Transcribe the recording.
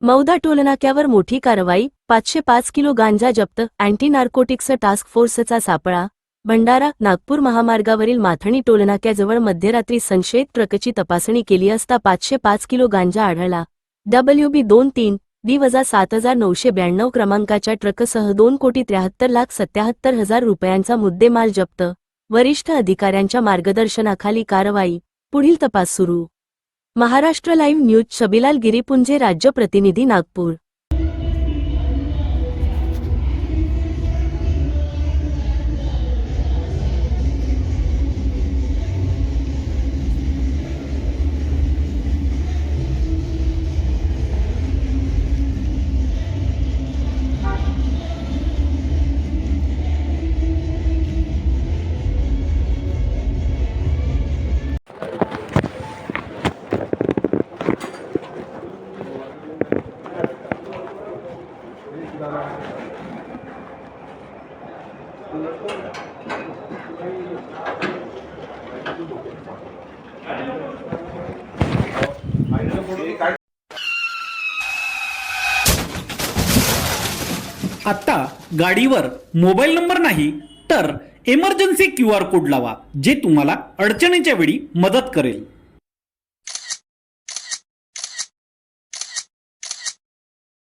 मौदा टोलनाक्यावर मोठी कारवाई, 505 किलो गांजा जप्त. अँटी नार्कोटिक्स टास्क फोर्सचा सापळा. भंडारा. नागपूर महामार्गावरील माथणी टोलनाक्याजवळ मध्यरात्री संशयित ट्रकची तपासणी केली असता 505 किलो गांजा आढळला. WB23D-7992 क्रमांकाच्या ट्रकसह 2,73,77,000 रुपयांचा मुद्देमाल जप्त. वरिष्ठ अधिकाऱ्यांच्या मार्गदर्शनाखाली कारवाई, पुढील तपास सुरू. Maharashtra live news. शबिलाल गिरीपुंजे, राज्य प्रतिनिधी, नागपूर. आता गाडीवर मोबाईल नंबर नाही तर इमर्जन्सी QR कोड लावा, जे तुम्हाला अडचणीच्या वेळी मदत करेल.